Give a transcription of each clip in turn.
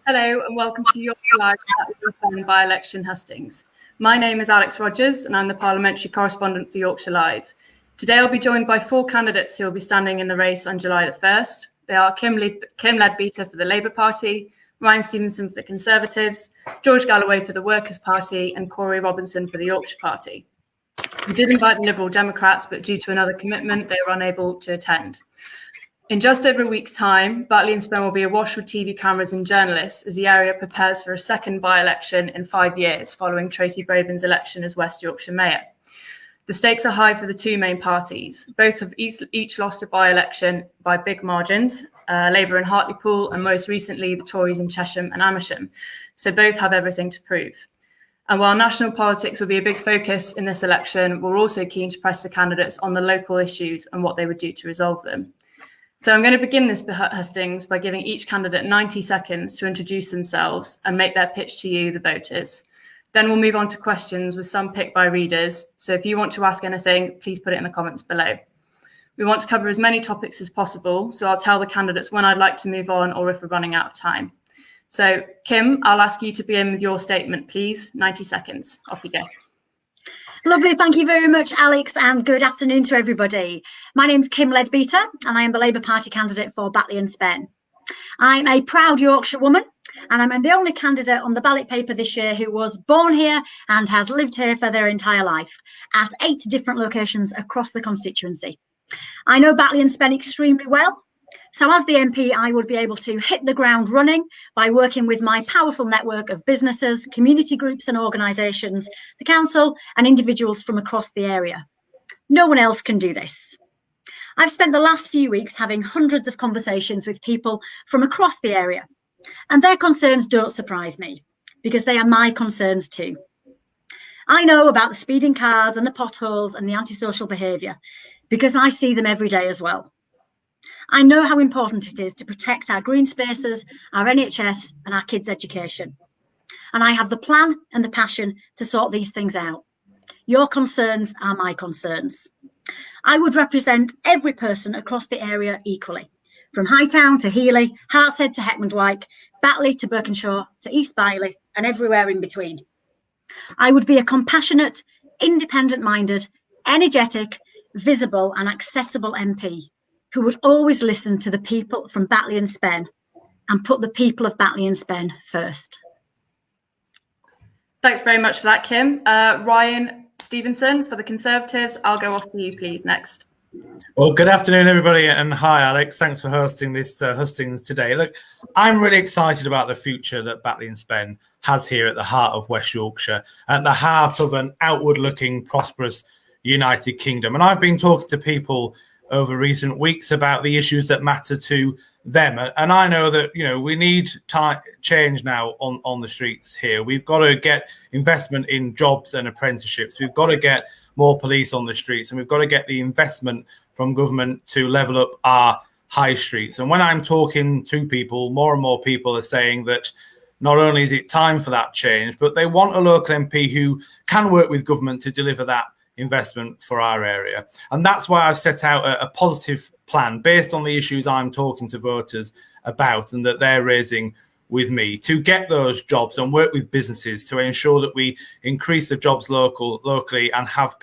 Hello and welcome to Yorkshire Live Batley and Spen by-election Hustings. My name is Alex Rogers and I'm the parliamentary correspondent for Yorkshire Live. Today I'll be joined by 4 candidates who will be standing in the race on July the 1st. They are Kim Leadbeater for the Labour Party, Ryan Stevenson for the Conservatives, George Galloway for the Workers' Party and Corey Robinson for the Yorkshire Party. We did invite the Liberal Democrats, but due to another commitment, they were unable to attend. In just over a week's time, Batley and Spen will be awash with TV cameras and journalists as the area prepares for a second by-election in 5 years following Tracy Braben's election as West Yorkshire Mayor. The stakes are high for the 2 main parties. Both have each lost a by-election by big margins, Labour in Hartlepool and most recently the Tories in Chesham and Amersham. So both have everything to prove. And while national politics will be a big focus in this election, we're also keen to press the candidates on the local issues and what they would do to resolve them. So I'm going to begin this hustings by giving each candidate 90 seconds to introduce themselves and make their pitch to you, the voters. Then we'll move on to questions with some picked by readers. So if you want to ask anything, please put it in the comments below. We want to cover as many topics as possible, so I'll tell the candidates when I'd like to move on or if we're running out of time. So Kim, I'll ask you to begin with your statement, please. 90 seconds. Off you go. Lovely, thank you very much, Alex, and good afternoon to everybody. My name's Kim Leadbeater, and I am the Labour Party candidate for Batley and Spen. I'm a proud Yorkshire woman, and I'm the only candidate on the ballot paper this year who was born here and has lived here for their entire life at 8 different locations across the constituency. I know Batley and Spen extremely well. So as the MP, I would be able to hit the ground running by working with my powerful network of businesses, community groups and organisations, the council and individuals from across the area. No one else can do this. I've spent the last few weeks having hundreds of conversations with people from across the area, and their concerns don't surprise me because they are my concerns too. I know about the speeding cars and the potholes and the antisocial behaviour because I see them every day as well. I know how important it is to protect our green spaces, our NHS and our kids' education. And I have the plan and the passion to sort these things out. Your concerns are my concerns. I would represent every person across the area equally, from Hightown to Heeley, Hartshead to Heckmondwike, Batley to Birkenshaw to East Bailey and everywhere in between. I would be a compassionate, independent-minded, energetic, visible and accessible MP who would always listen to the people from Batley and Spen and put the people of Batley and Spen first. Thanks very much for that, Kim. Ryan Stevenson for the Conservatives. I'll go off to you, please, next. Well, good afternoon, everybody, and hi, Alex. Thanks for hosting this hustings today. Look, I'm really excited about the future that Batley and Spen has here at the heart of West Yorkshire, at the heart of an outward-looking, prosperous United Kingdom. And I've been talking to people over recent weeks about the issues that matter to them. And I know that, we need change now on the streets here. We've got to get investment in jobs and apprenticeships. We've got to get more police on the streets, and we've got to get the investment from government to level up our high streets. And when I'm talking to people, more and more people are saying that not only is it time for that change, but they want a local MP who can work with government to deliver that investment for our area. And that's why I've set out a positive plan based on the issues I'm talking to voters about and that they're raising with me to get those jobs and work with businesses to ensure that we increase the jobs locally and have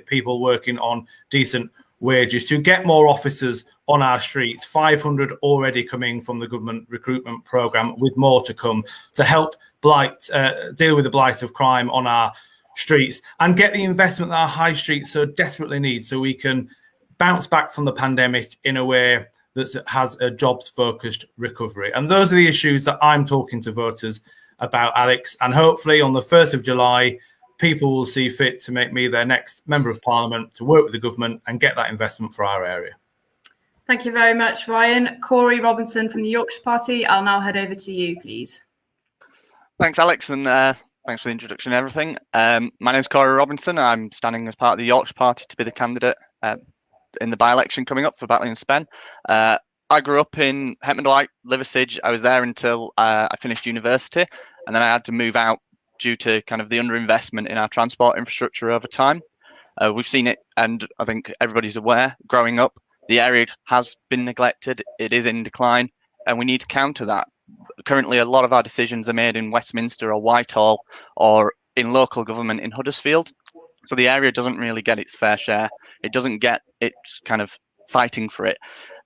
people working on decent wages, to get more officers on our streets, 500 already coming from the government recruitment programme with more to come, to help deal with the blight of crime on our streets and get the investment that our high streets so desperately need so we can bounce back from the pandemic in a way that has a jobs-focused recovery. And those are the issues that I'm talking to voters about, Alex. And hopefully on the 1st of July, people will see fit to make me their next Member of Parliament to work with the government and get that investment for our area. Thank you very much, Ryan. Corey Robinson from the Yorkshire Party. I'll now head over to you, please. Thanks, Alex, and thanks for the introduction and everything. My name's Corey Robinson. I'm standing as part of the Yorkshire Party to be the candidate in the by-election coming up for Batley and Spen. I grew up in Heckmondwike, Liversidge. I was there until I finished university, and then I had to move out due to kind of the underinvestment in our transport infrastructure over time. We've seen it, and I think everybody's aware, growing up, the area has been neglected, it is in decline, and we need to counter that currently a lot of our decisions are made in Westminster or Whitehall or in local government in Huddersfield. So the area doesn't really get its fair share. It doesn't get its kind of fighting for it.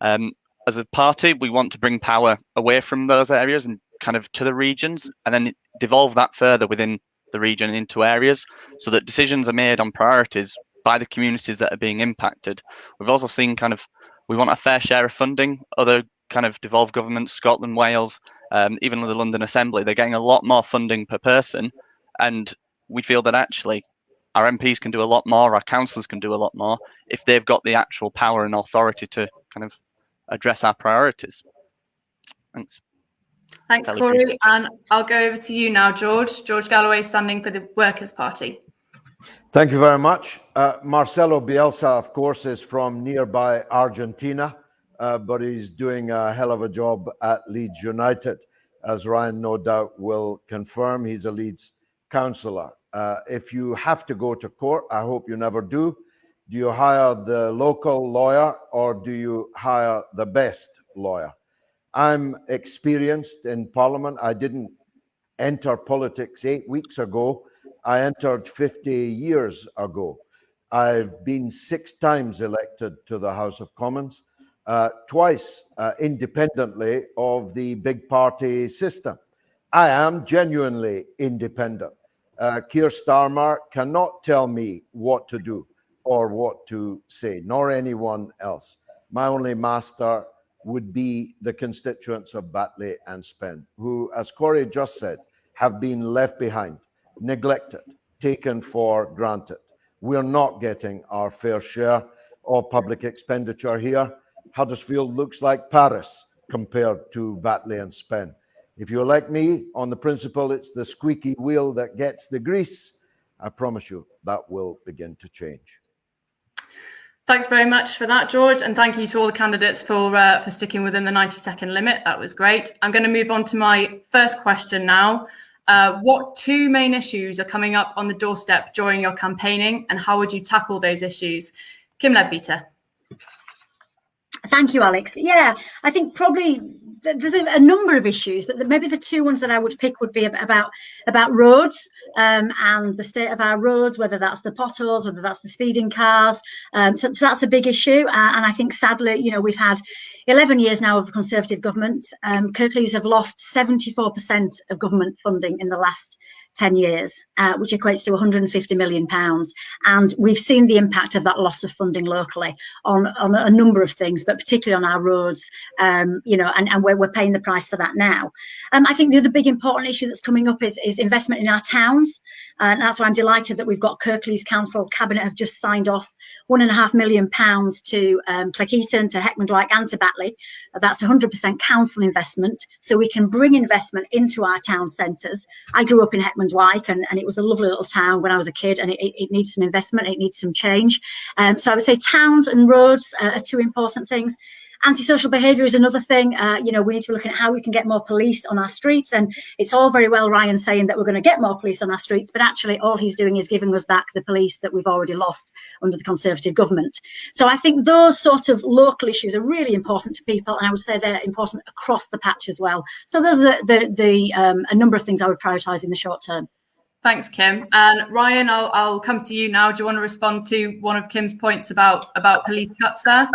As a party, we want to bring power away from those areas and kind of to the regions, and then devolve that further within the region into areas, so that decisions are made on priorities by the communities that are being impacted. We've also seen we want a fair share of funding. Other kind of devolved governments, Scotland, Wales, even the London Assembly, they're getting a lot more funding per person, and we feel that actually our MPs can do a lot more, our councillors can do a lot more if they've got the actual power and authority to kind of address our priorities. Thanks. Thanks, Corey. And I'll go over to you now, George. George Galloway, standing for the Workers' Party. Thank you very much. Marcelo Bielsa, of course, is from nearby Argentina, but he's doing a hell of a job at Leeds United. As Ryan no doubt will confirm, he's a Leeds councillor. If you have to go to court, I hope you never do you hire the local lawyer or do you hire the best lawyer? I'm experienced in Parliament. I didn't enter politics 8 weeks ago. I entered 50 years ago. I've been 6 times elected to the House of Commons, twice independently of the big party system. I am genuinely independent. Keir Starmer cannot tell me what to do or what to say, nor anyone else. My only master would be the constituents of Batley and Spen, who, as Corey just said, have been left behind, neglected, taken for granted. We're not getting our fair share of public expenditure here. Huddersfield looks like Paris compared to Batley and Spen. If you elect me on the principle it's the squeaky wheel that gets the grease, I promise you that will begin to change. Thanks very much for that, George, and thank you to all the candidates for sticking within the 90-second limit. That was great. I'm going to move on to my first question now. What 2 main issues are coming up on the doorstep during your campaigning, and how would you tackle those issues? Kim Leadbeater. Thank you, Alex. Yeah, I think probably there's a number of issues, but maybe the 2 ones that I would pick would be about roads and the state of our roads, whether that's the potholes, whether that's the speeding cars. So that's a big issue. And I think sadly, we've had 11 years now of Conservative government. Kirklees have lost 74% of government funding in the last 10 years, which equates to £150 million. And we've seen the impact of that loss of funding locally on a number of things, but particularly on our roads, and we're paying the price for that now. I think the other big important issue that's coming up is investment in our towns. And that's why I'm delighted that we've got Kirklees Council Cabinet have just signed off £1.5 million to Cleckheaton, to Heckmondwike and to Batley. That's 100% council investment, so we can bring investment into our town centres. I grew up in Heckmondwike and it was a lovely little town when I was a kid, and it needs some investment, it needs some change. So I would say towns and roads are 2 important things. Antisocial behaviour is another thing. We need to be looking at how we can get more police on our streets. And it's all very well Ryan saying that we're going to get more police on our streets, but actually all he's doing is giving us back the police that we've already lost under the Conservative government. So I think those sort of local issues are really important to people, and I would say they're important across the patch as well. So those are a number of things I would prioritise in the short term. Thanks, Kim. And Ryan, I'll come to you now. Do you want to respond to one of Kim's points about police cuts there?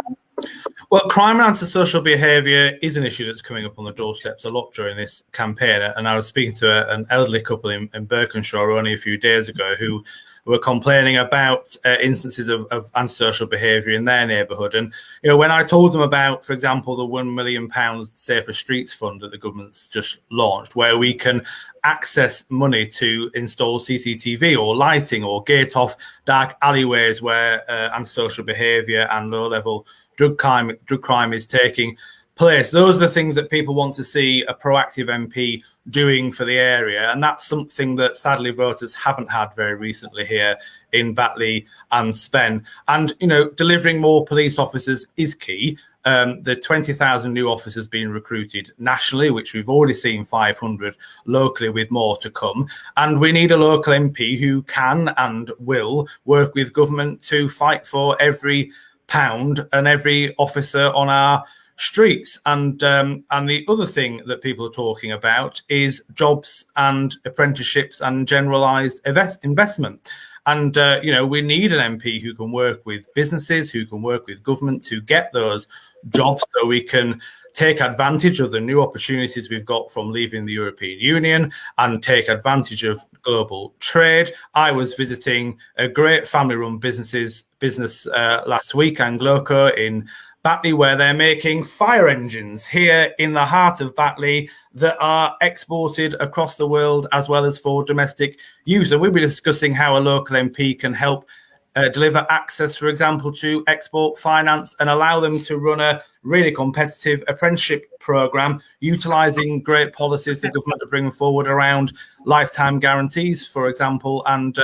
Well, crime and antisocial behaviour is an issue that's coming up on the doorsteps a lot during this campaign. And I was speaking to an elderly couple in Berkhamshire only a few days ago who were complaining about instances of antisocial behaviour in their neighbourhood. And, when I told them about, for example, the £1 million Safer Streets Fund that the government's just launched, where we can access money to install CCTV or lighting or gate off dark alleyways where antisocial behaviour and low-level drug crime is taking place. Those are the things that people want to see a proactive MP doing for the area, and that's something that sadly voters haven't had very recently here in Batley and Spen. And delivering more police officers is key. The 20,000 new officers being recruited nationally, which we've already seen 500 locally, with more to come. And we need a local MP who can and will work with government to fight for every pound and every officer on our streets. And the other thing that people are talking about is jobs and apprenticeships and generalised investment. And, we need an MP who can work with businesses, who can work with government to get those jobs so we can take advantage of the new opportunities we've got from leaving the European Union and take advantage of global trade. I was visiting a great family-run business last week, Angloco, in Batley, where they're making fire engines here in the heart of Batley that are exported across the world as well as for domestic use. And we'll be discussing how a local MP can help deliver access, for example, to export finance and allow them to run a really competitive apprenticeship programme, utilising great policies the government are bringing forward around lifetime guarantees, for example, and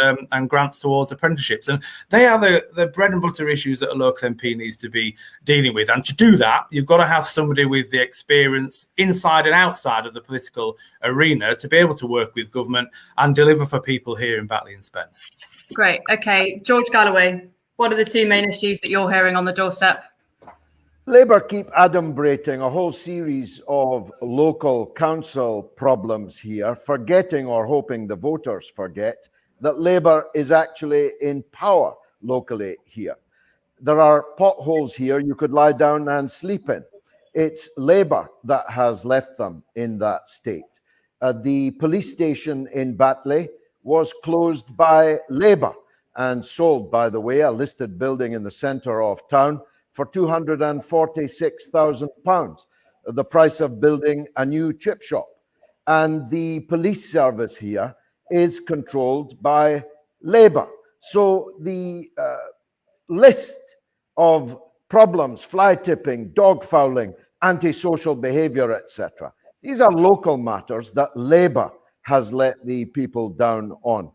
grants towards apprenticeships. And they are the bread and butter issues that a local MP needs to be dealing with. And to do that, you've got to have somebody with the experience inside and outside of the political arena to be able to work with government and deliver for people here in Batley and Spen. Great. Okay, George Galloway, what are the two main issues that you're hearing on the doorstep? Labour keep adumbrating a whole series of local council problems here, forgetting or hoping the voters forget that Labour is actually in power locally here. There are potholes here you could lie down and sleep in. It's Labour that has left them in that state. The police station in Batley was closed by Labour and sold, by the way, a listed building in the centre of town for £246,000, the price of building a new chip shop. And the police service here is controlled by Labour. So the list of problems, fly tipping, dog fouling, antisocial behaviour, etc., these are local matters that Labour has let the people down on.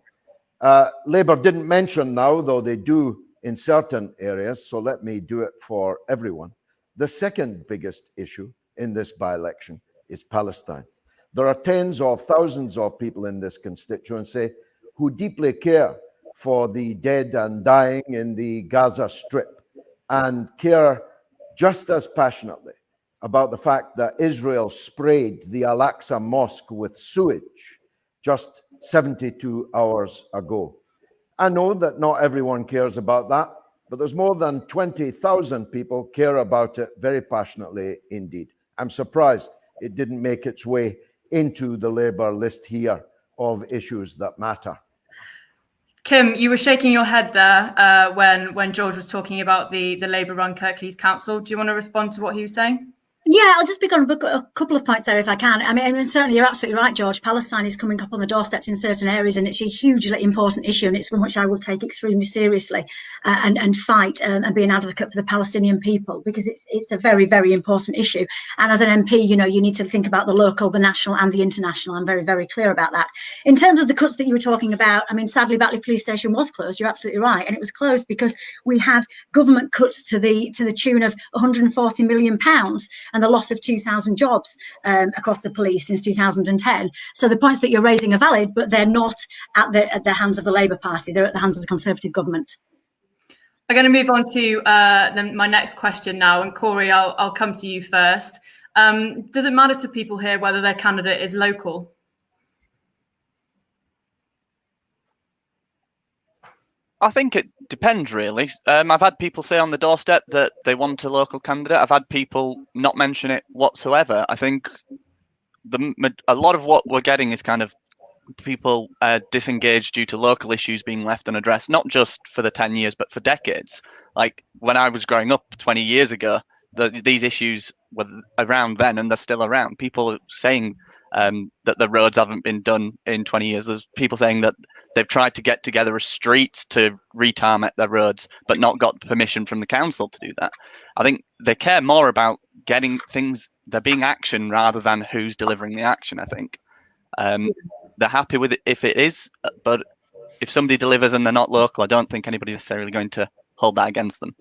Labour didn't mention now, though they do in certain areas, so let me do it for everyone. The second biggest issue in this by-election is Palestine. There are tens of thousands of people in this constituency who deeply care for the dead and dying in the Gaza Strip and care just as passionately about the fact that Israel sprayed the Al-Aqsa Mosque with sewage just 72 hours ago. I know that not everyone cares about that, but there's more than 20,000 people care about it very passionately indeed. I'm surprised it didn't make its way into the Labour list here of issues that matter. Kim, you were shaking your head there when George was talking about the Labour-run Kirklees Council. Do you want to respond to what he was saying? Yeah, I'll just pick on a couple of points there if I can. I mean, certainly you're absolutely right, George. Palestine is coming up on the doorsteps in certain areas, and it's a hugely important issue, and it's one which I will take extremely seriously and fight and be an advocate for the Palestinian people, because it's a very, very important issue. And as an MP, you need to think about the local, the national, and the international. I'm very, very clear about that. In terms of the cuts that you were talking about, I mean, sadly, Batley Police Station was closed. You're absolutely right, and it was closed because we had government cuts to the tune of £140 million. And the loss of 2,000 jobs across the police since 2010. So the points that you're raising are valid, but they're not at the hands of the Labour Party. They're at the hands of the Conservative government. I'm going to move on to my next question now. And Corey, I'll come to you first. Does it matter to people here whether their candidate is local? I think it depends, really. I've had people say on the doorstep that they want a local candidate. I've had people not mention it whatsoever. I think a lot of what we're getting is kind of people disengaged due to local issues being left unaddressed, not just for the 10 years, but for decades. Like when I was growing up 20 years ago, these issues were around then and they're still around. People are saying that the roads haven't been done in 20 years. There's people saying that they've tried to get together a street to retarmac their roads, but not got permission from the council to do that. I think they care more about getting things, there being action rather than who's delivering the action, I think. They're happy with it if it is, but if somebody delivers and they're not local, I don't think anybody's necessarily going to hold that against them.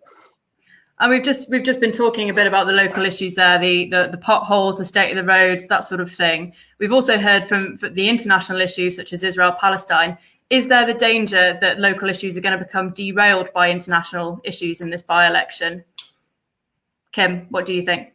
And we've just been talking a bit about the local issues there, the potholes, the state of the roads, that sort of thing. We've also heard from the international issues such as Israel-Palestine. Is there the danger that local issues are going to become derailed by international issues in this by-election? Kim, what do you think?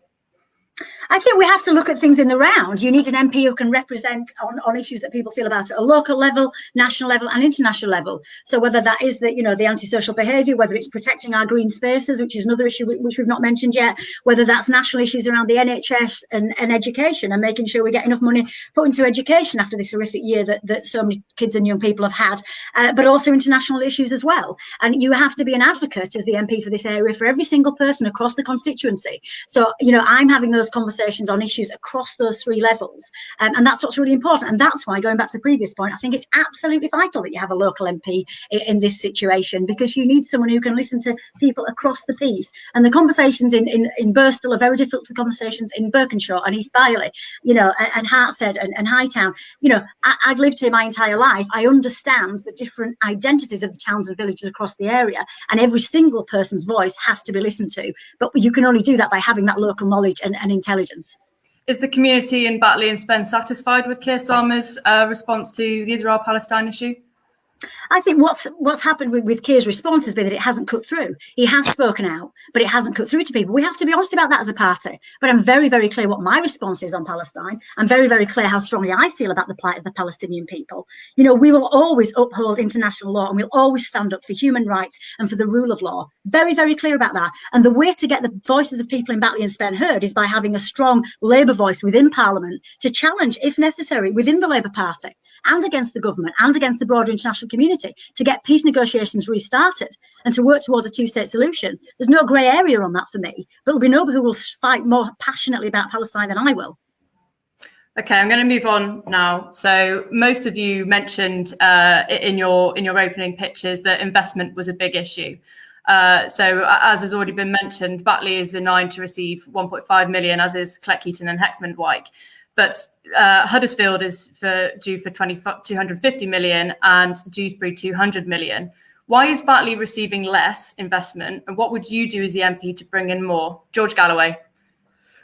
I think we have to look at things in the round. You need an MP who can represent on issues that people feel about at a local level, national level, and international level. So whether that is the antisocial behaviour, whether it's protecting our green spaces, which is another issue which we've not mentioned yet, whether that's national issues around the NHS and education and making sure we get enough money put into education after this horrific year that so many kids and young people have had, but also international issues as well. And you have to be an advocate as the MP for this area for every single person across the constituency. So, I'm having those conversations on issues across those three levels. And that's what's really important. And that's why, going back to the previous point, I think it's absolutely vital that you have a local MP in this situation, because you need someone who can listen to people across the piece. And the conversations in Birstall are very different to conversations in Birkenshaw and East Bioly, and Hartshead and Hightown. I've lived here my entire life. I understand the different identities of the towns and villages across the area, and every single person's voice has to be listened to. But you can only do that by having that local knowledge and intelligence. Is the community in Batley and Spen satisfied with Keir Starmer's response to the Israel-Palestine issue? I think what's happened with Keir's response has been that it hasn't cut through. He has spoken out, but it hasn't cut through to people. We have to be honest about that as a party. But I'm very, very clear what my response is on Palestine. I'm very, very clear how strongly I feel about the plight of the Palestinian people. We will always uphold international law, and we'll always stand up for human rights and for the rule of law. Very, very clear about that. And the way to get the voices of people in Batley and Spen heard is by having a strong Labour voice within Parliament to challenge, if necessary, within the Labour Party and against the government and against the broader international community, to get peace negotiations restarted and to work towards a two-state solution. There's no grey area on that for me, but there'll be nobody who will fight more passionately about Palestine than I will. Okay, I'm going to move on now. So most of you mentioned in your opening pitches that investment was a big issue. So as has already been mentioned, Batley is in line to receive 1.5 million, as is Cleckheaton and Heckmondwike. But Huddersfield is due for 250 million and Dewsbury 200 million. Why is Batley receiving less investment? And what would you do as the MP to bring in more? George Galloway.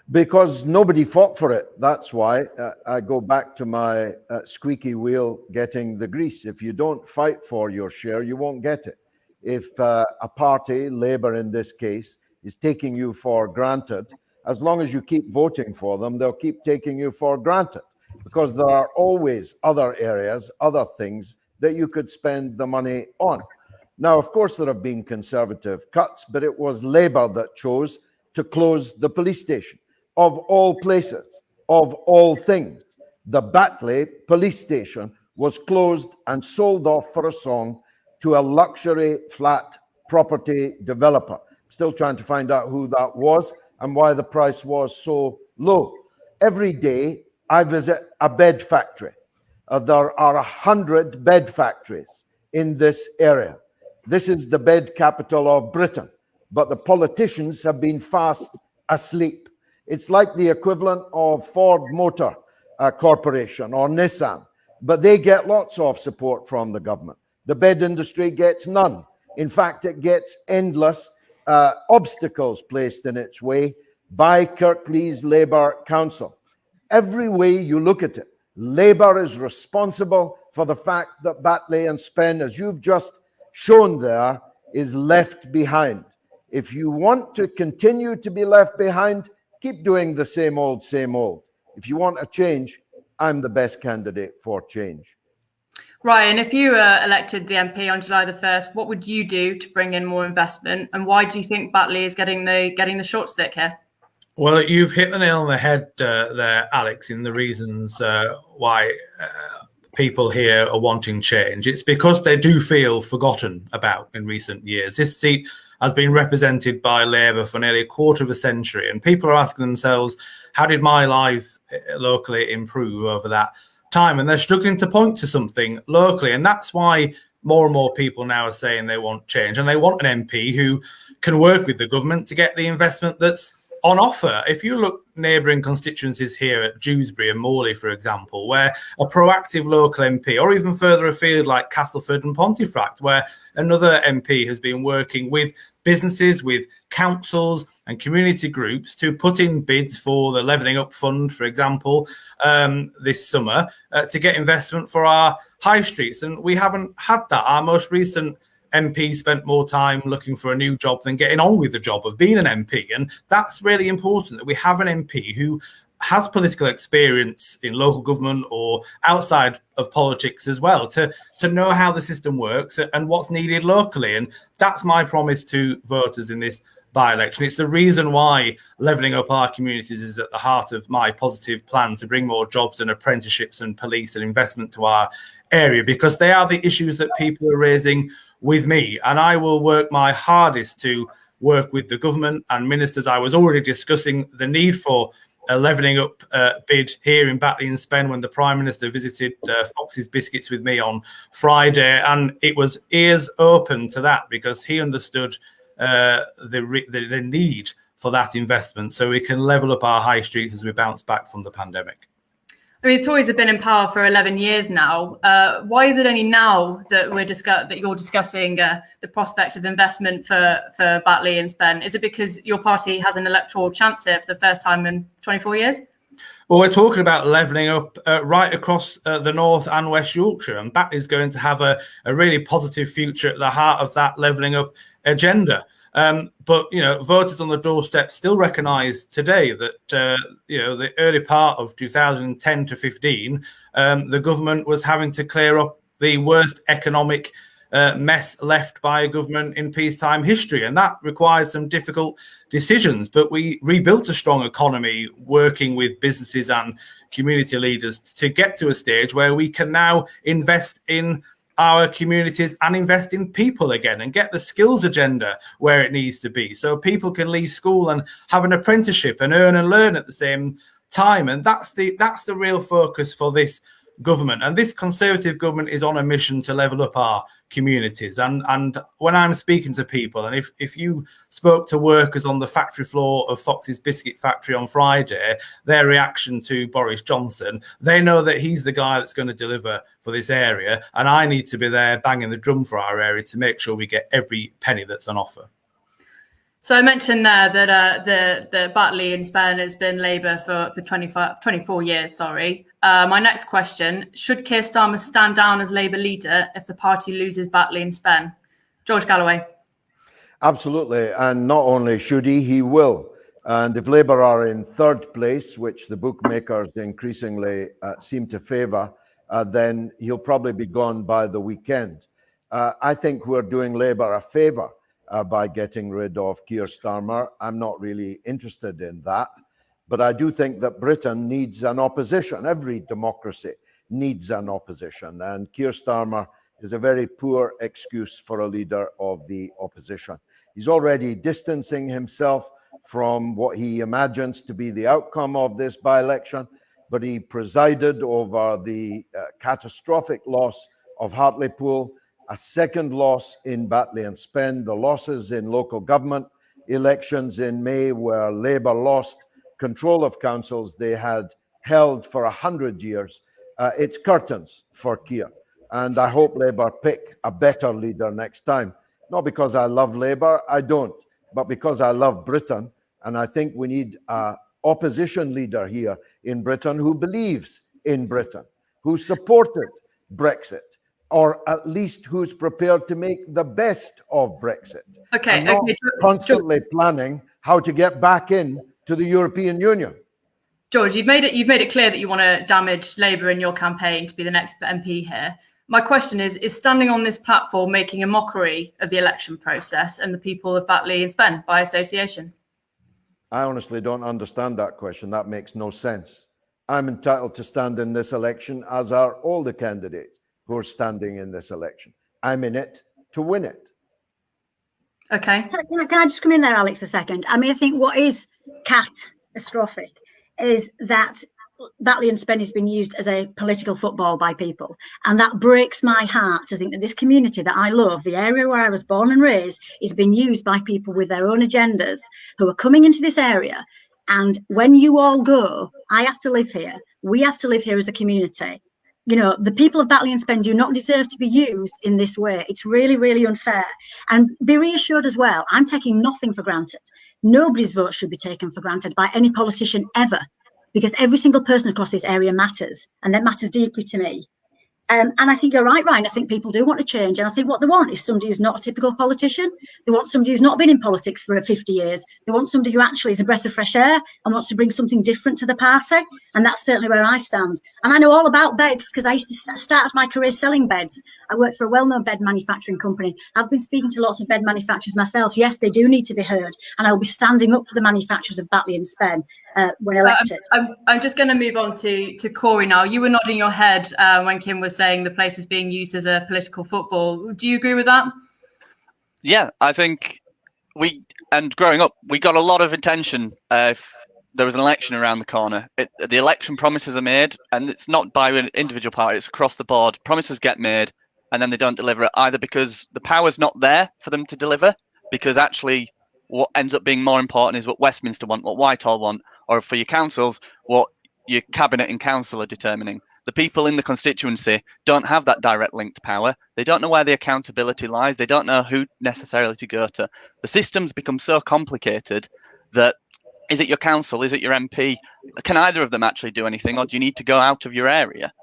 Because nobody fought for it. That's why. I go back to my squeaky wheel getting the grease. If you don't fight for your share, you won't get it. If a party, Labour in this case, is taking you for granted, as long as you keep voting for them, they'll keep taking you for granted, because there are always other areas, other things that you could spend the money on. Now, of course, there have been Conservative cuts, but it was Labour that chose to close the police station. Of all places, of all things, the Batley police station was closed and sold off for a song to a luxury flat property developer. Still trying to find out who that was and why the price was so low. Every day I visit a bed factory. There are 100 bed factories in this area. This is the bed capital of Britain, but the politicians have been fast asleep. It's like the equivalent of Ford Motor Corporation or Nissan, but they get lots of support from the government. The bed industry gets none. In fact, it gets endless obstacles placed in its way by Kirklees Labour Council. Every way you look at it, Labour is responsible for the fact that Batley and Spen, as you've just shown there, is left behind. If you want to continue to be left behind, keep doing the same old, same old. If you want a change, I'm the best candidate for change. Ryan, if you were elected the MP on July the 1st, what would you do to bring in more investment? And why do you think Batley is getting the short stick here? Well, you've hit the nail on the head there, Alex, in the reasons why people here are wanting change. It's because they do feel forgotten about in recent years. This seat has been represented by Labour for nearly a quarter of a century, and people are asking themselves, how did my life locally improve over that time? And they're struggling to point to something locally, and that's why more and more people now are saying they want change, and they want an MP who can work with the government to get the investment that's on offer. If you look neighbouring constituencies here at Dewsbury and Morley, for example, where a proactive local MP, or even further afield like Castleford and Pontefract, where another MP has been working with businesses, with councils and community groups to put in bids for the Levelling Up Fund, for example, this summer to get investment for our high streets. And we haven't had that. Our most recent MP spent more time looking for a new job than getting on with the job of being an MP. And that's really important, that we have an MP who has political experience in local government or outside of politics as well, to know how the system works and what's needed locally. And that's my promise to voters in this by-election. It's the reason why levelling up our communities is at the heart of my positive plan to bring more jobs and apprenticeships and police and investment to our area, because they are the issues that people are raising with me. And I will work my hardest to work with the government and ministers. I was already discussing the need for a levelling up bid here in Batley and Spen when the Prime Minister visited Fox's Biscuits with me on Friday, and it was ears open to that because he understood the need for that investment so we can level up our high streets as we bounce back from the pandemic. I mean, Tories have been in power for 11 years now. Why is it only now that you're discussing the prospect of investment for Batley and Spen? Is it because your party has an electoral chance here for the first time in 24 years? Well, we're talking about levelling up right across the North and West Yorkshire, and Batley is going to have a really positive future at the heart of that levelling up agenda. But, you know, voters on the doorstep still recognise today that, you know, the early part of 2010 to 15, the government was having to clear up the worst economic mess left by a government in peacetime history. And that requires some difficult decisions. But we rebuilt a strong economy working with businesses and community leaders to get to a stage where we can now invest in our communities and invest in people again and get the skills agenda where it needs to be, so people can leave school and have an apprenticeship and earn and learn at the same time. And that's the real focus for this government. And this Conservative government is on a mission to level up our communities. And when I'm speaking to people, and if you spoke to workers on the factory floor of Fox's Biscuit Factory on Friday, their reaction to Boris Johnson, they know that he's the guy that's going to deliver for this area. And I need to be there banging the drum for our area to make sure we get every penny that's on offer. So I mentioned there that the Batley and Spen has been Labour for 24 years. Sorry. My next question: should Keir Starmer stand down as Labour leader if the party loses Batley and Spen? George Galloway. Absolutely, and not only should he will. And if Labour are in third place, which the bookmakers increasingly seem to favour, then he'll probably be gone by the weekend. I think we're doing Labour a favour by getting rid of Keir Starmer. I'm not really interested in that. But I do think that Britain needs an opposition. Every democracy needs an opposition. And Keir Starmer is a very poor excuse for a leader of the opposition. He's already distancing himself from what he imagines to be the outcome of this by-election, but he presided over the catastrophic loss of Hartlepool, a second loss in Batley and Spen, the losses in local government elections in May where Labour lost control of councils they had held for 100 years. It's curtains for Keir. And I hope Labour pick a better leader next time. Not because I love Labour, I don't, but because I love Britain. And I think we need an opposition leader here in Britain who believes in Britain, who supported Brexit, or at least who's prepared to make the best of Brexit. Okay, and not constantly planning how to get back in to the European Union. George, you've made it clear that you want to damage Labour in your campaign to be the next MP here. My question is standing on this platform making a mockery of the election process and the people of Batley and Spen by association? I honestly don't understand that question. That makes no sense. I'm entitled to stand in this election, as are all the candidates who are standing in this election. I'm in it to win it. Okay. Can I just come in there, Alex, a second? I mean, I think what is catastrophic is that Batley and Spen has been used as a political football by people. And that breaks my heart to think that this community that I love, the area where I was born and raised, is being used by people with their own agendas who are coming into this area. And when you all go, I have to live here. We have to live here as a community. You know, the people of Batley and Spen do not deserve to be used in this way. It's really, really unfair. And be reassured as well, I'm taking nothing for granted. Nobody's vote should be taken for granted by any politician ever, because every single person across this area matters, and that matters deeply to me. And I think you're right, Ryan. I think people do want to change. And I think what they want is somebody who's not a typical politician. They want somebody who's not been in politics for 50 years. They want somebody who actually is a breath of fresh air and wants to bring something different to the party. And that's certainly where I stand. And I know all about beds because I used to start my career selling beds. I worked for a well-known bed manufacturing company. I've been speaking to lots of bed manufacturers myself. Yes, they do need to be heard. And I'll be standing up for the manufacturers of Batley and Spen when elected. I'm just going to move on to Corey now. You were nodding your head when Kim was saying the place was being used as a political football. Do you agree with that? Yeah, I think growing up, we got a lot of attention if there was an election around the corner. The election promises are made, and it's not by an individual party, it's across the board. Promises get made, and then they don't deliver it, either because the power's not there for them to deliver, because actually what ends up being more important is what Westminster want, what Whitehall want, or for your councils, what your cabinet and council are determining. The people in the constituency don't have that direct link to power. They don't know where the accountability lies. They don't know who necessarily to go to. The system's become so complicated that is it your council? Is it your MP? Can either of them actually do anything, or do you need to go out of your area?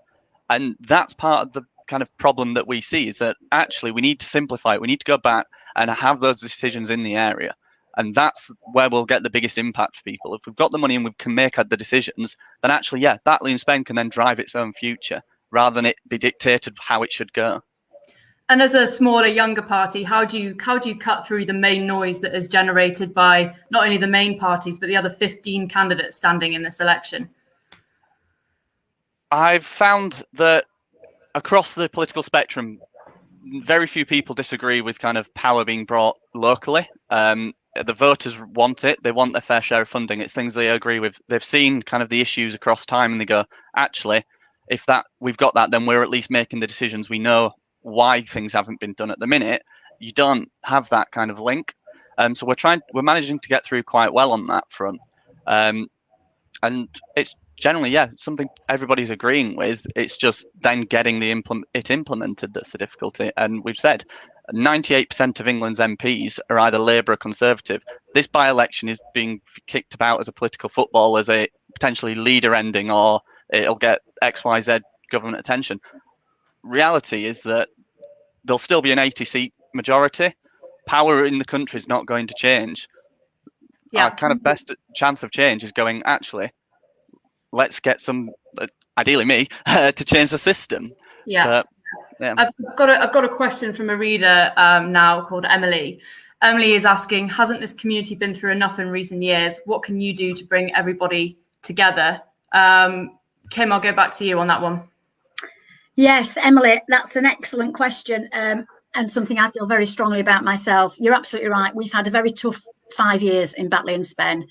And that's part of the kind of problem that we see, is that actually we need to simplify it. We need to go back and have those decisions in the area. And that's where we'll get the biggest impact for people. If we've got the money and we can make the decisions, then actually, yeah, Batley and Spen can then drive its own future rather than it be dictated how it should go. And as a smaller, younger party, how do you cut through the main noise that is generated by not only the main parties, but the other 15 candidates standing in this election? I've found that across the political spectrum, very few people disagree with kind of power being brought locally. The voters want it. They want their fair share of funding. It's things they agree with. They've seen kind of the issues across time and they go, actually, if we've got that, then we're at least making the decisions. We know why things haven't been done at the minute. You don't have that kind of link. So we're managing to get through quite well on that front. And it's generally, yeah, something everybody's agreeing with. It's just then getting it implemented that's the difficulty. And we've said 98% of England's MPs are either Labour or Conservative. This by-election is being kicked about as a political football, as a potentially leader ending, or it'll get XYZ government attention. Reality is that there'll still be an 80-seat majority. Power in the country is not going to change. Yeah. Our kind of best chance of change is going, actually, let's get some, ideally me, to change the system. Yeah. But, yeah. I've got a question from a reader now called Emily. Emily is asking, hasn't this community been through enough in recent years? What can you do to bring everybody together? Kim, I'll go back to you on that one. Yes, Emily, that's an excellent question, and something I feel very strongly about myself. You're absolutely right. We've had a very tough 5 years in Batley and Spen.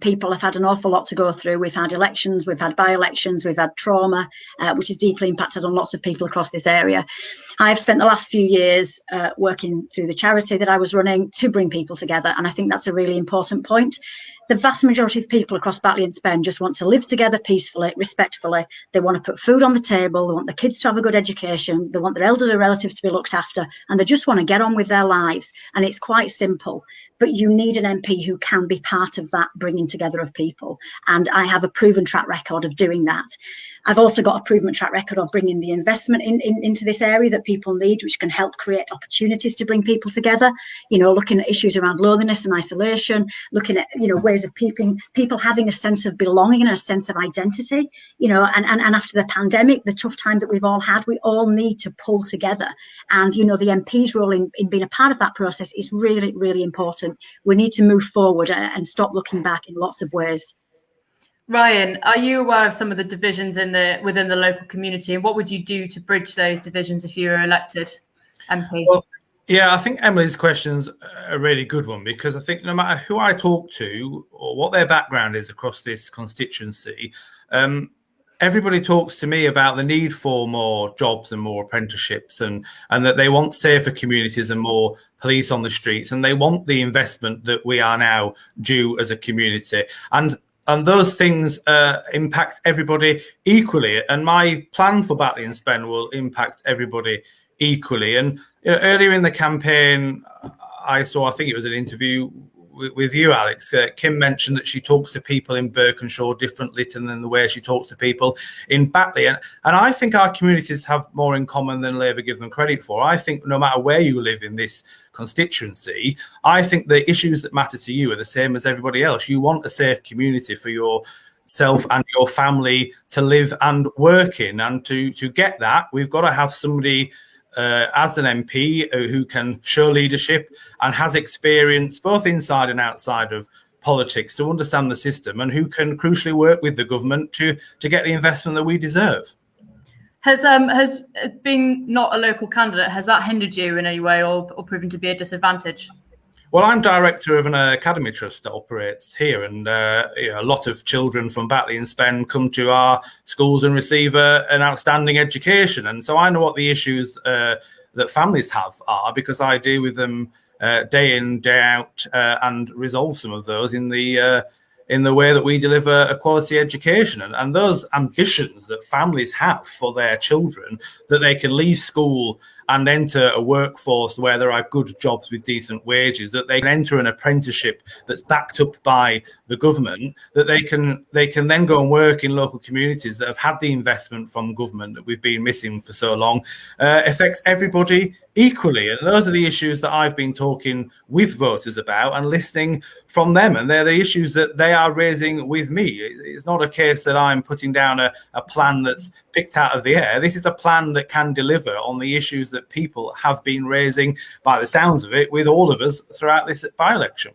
People have had an awful lot to go through. We've had elections, we've had by-elections, we've had trauma, which has deeply impacted on lots of people across this area. I've spent the last few years working through the charity that I was running to bring people together, and I think that's a really important point. The vast majority of people across Batley and Spen just want to live together peacefully, respectfully. They want to put food on the table. They want their kids to have a good education. They want their elderly relatives to be looked after, and they just want to get on with their lives. And it's quite simple, but you need an MP who can be part of that bringing together of people. And I have a proven track record of doing that. I've also got a proven track record of bringing the investment into this area that people need, which can help create opportunities to bring people together. You know, looking at issues around loneliness and isolation, looking at, you know, ways of people having a sense of belonging and a sense of identity. You know, and after the pandemic, the tough time that we've all had, we all need to pull together. And, you know, the MP's role in being a part of that process is really, really important. We need to move forward and stop looking back in lots of ways. Ryan, are you aware of some of the divisions within the local community, and what would you do to bridge those divisions if you were elected MP? Well, yeah, I think Emily's question's a really good one, because I think no matter who I talk to or what their background is across this constituency, everybody talks to me about the need for more jobs and more apprenticeships, and that they want safer communities and more police on the streets, and they want the investment that we are now due as a community. And those things impact everybody equally. And my plan for Batley and Spen will impact everybody equally. And you know, earlier in the campaign, I think it was an interview with you, Alex. Kim mentioned that she talks to people in Berkenshaw differently than the way she talks to people in Batley. And I think our communities have more in common than Labour give them credit for. I think no matter where you live in this constituency, I think the issues that matter to you are the same as everybody else. You want a safe community for yourself and your family to live and work in. And to get that, we've got to have somebody as an MP who can show leadership and has experience both inside and outside of politics to understand the system, and who can crucially work with the government to get the investment that we deserve. Has being not a local candidate, has that hindered you in any way or proven to be a disadvantage? Well, I'm director of an academy trust that operates here, and a lot of children from Batley and Spen come to our schools and receive an outstanding education. And so I know what the issues that families have are, because I deal with them day in, day out, and resolve some of those in the way that we deliver a quality education. And those ambitions that families have for their children, that they can leave school and enter a workforce where there are good jobs with decent wages, that they can enter an apprenticeship that's backed up by the government, that they can then go and work in local communities that have had the investment from government that we've been missing for so long, affects everybody equally. And those are the issues that I've been talking with voters about and listening from them. And they're the issues that they are raising with me. It's not a case that I'm putting down a plan that's picked out of the air. This is a plan that can deliver on the issues that people have been raising, by the sounds of it, with all of us throughout this by-election.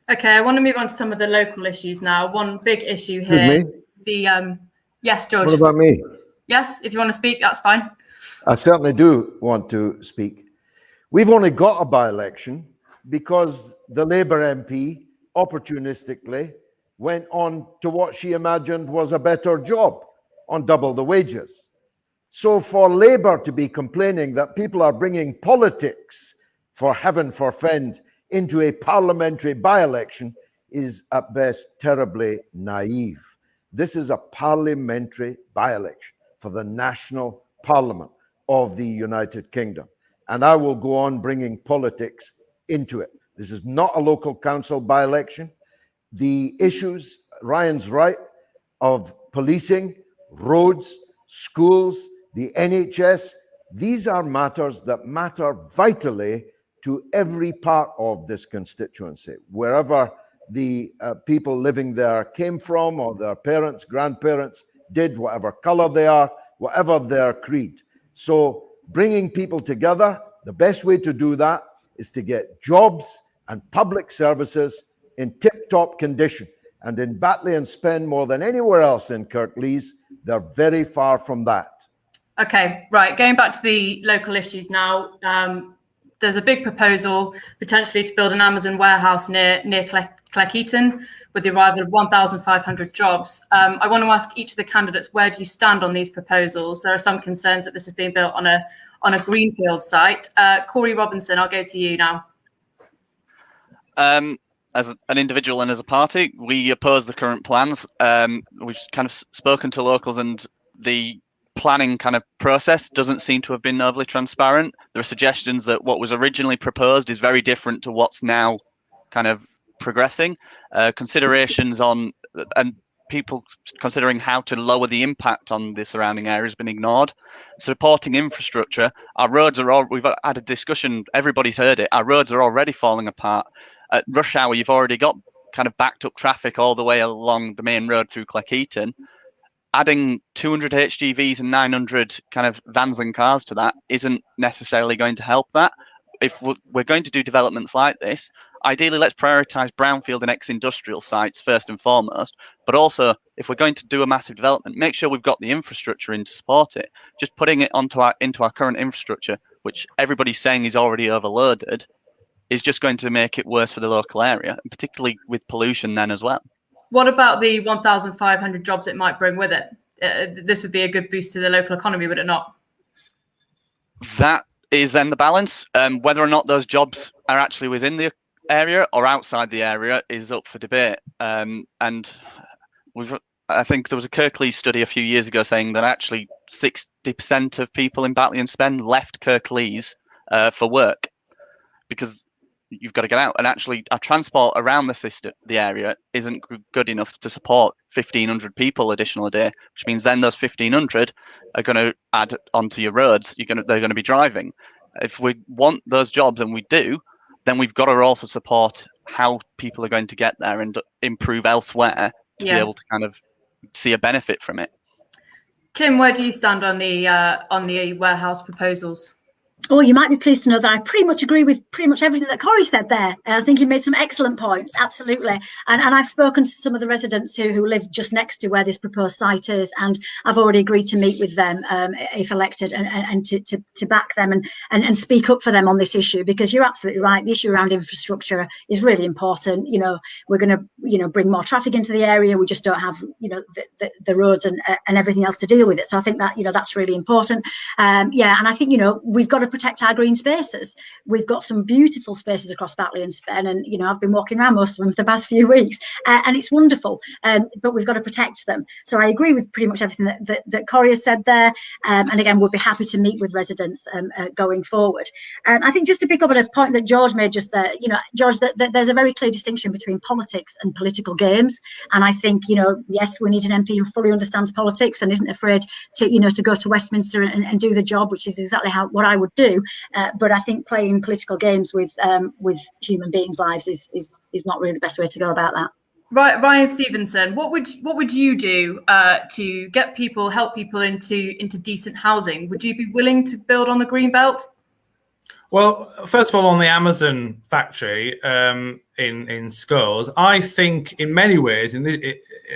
Okay, I want to move on to some of the local issues now. One big issue here, yes, George. What about me? Yes, if you want to speak, that's fine. I certainly do want to speak. We've only got a by-election because the Labour MP opportunistically went on to what she imagined was a better job on double the wages. So for Labour to be complaining that people are bringing politics, for heaven forfend, into a parliamentary by-election is at best terribly naive. This is a parliamentary by-election for the national parliament of the United Kingdom. And I will go on bringing politics into it. This is not a local council by-election. The issues, Ryan's right, of policing, roads, schools, the NHS, these are matters that matter vitally to every part of this constituency, wherever the people living there came from, or their parents, grandparents did, whatever color they are, whatever their creed. So bringing people together, the best way to do that is to get jobs and public services in tip-top condition. And in Batley and Spen, more than anywhere else in Kirklees, they're very far from that. Okay, right. Going back to the local issues now, there's a big proposal potentially to build an Amazon warehouse near Cleckheaton with the arrival of 1,500 jobs. I want to ask each of the candidates, where do you stand on these proposals? There are some concerns that this is being built on a greenfield site. Corey Robinson, I'll go to you now. As an individual and as a party, we oppose the current plans. We've kind of spoken to locals, and the planning kind of process doesn't seem to have been overly transparent. There are suggestions that what was originally proposed is very different to what's now kind of progressing. Considerations on and people considering how to lower the impact on the surrounding area has been ignored. Supporting infrastructure, our roads are all, we've had a discussion, everybody's heard it, our roads are already falling apart. At rush hour, you've already got kind of backed up traffic all the way along the main road through Cleckheaton. Adding 200 HGVs and 900 kind of vans and cars to that isn't necessarily going to help that. If we're going to do developments like this, ideally let's prioritise brownfield and ex-industrial sites first and foremost, but also if we're going to do a massive development, make sure we've got the infrastructure in to support it. Just putting it into our current infrastructure, which everybody's saying is already overloaded, is just going to make it worse for the local area, and particularly with pollution then as well. What about the 1,500 jobs it might bring with it? This would be a good boost to the local economy, would it not? that is then the balance. Whether or not those jobs are actually within the area or outside the area is up for debate. And I think there was a Kirklees study a few years ago saying that actually 60% of people in Batley and Spen left Kirklees for work, because you've got to get out. And actually, our transport around the area isn't good enough to support 1,500 people additional a day, which means then those 1,500 are going to add onto your roads. They're going to be driving. If we want those jobs, and we do, then we've got to also support how people are going to get there and improve elsewhere to be able to kind of see a benefit from it. Kim, where do you stand on the warehouse proposals? Oh, you might be pleased to know that I pretty much agree with pretty much everything that Corey said there. I think he made some excellent points, absolutely. And I've spoken to some of the residents who live just next to where this proposed site is, and I've already agreed to meet with them if elected, and to back them and speak up for them on this issue, because you're absolutely right. The issue around infrastructure is really important. You know, we're going to bring more traffic into the area. We just don't have the roads and everything else to deal with it. So I think that that's really important. And I think we've got to protect our green spaces. We've got some beautiful spaces across Batley and Spen, and I've been walking around most of them for the past few weeks, and it's wonderful. But we've got to protect them. So I agree with pretty much everything that Corey has said there. And again, we'll be happy to meet with residents going forward. I think just to pick up on a point that George made just there, George, that there's a very clear distinction between politics and political games. And I think, yes, we need an MP who fully understands politics and isn't afraid to go to Westminster and do the job, which is exactly what I would do. But I think playing political games with human beings' lives is not really the best way to go about that. Right, Ryan Stevenson, what would you do to help people into decent housing? Would you be willing to build on the green belt? Well, first of all, on the Amazon factory in Scots, I think in many ways, in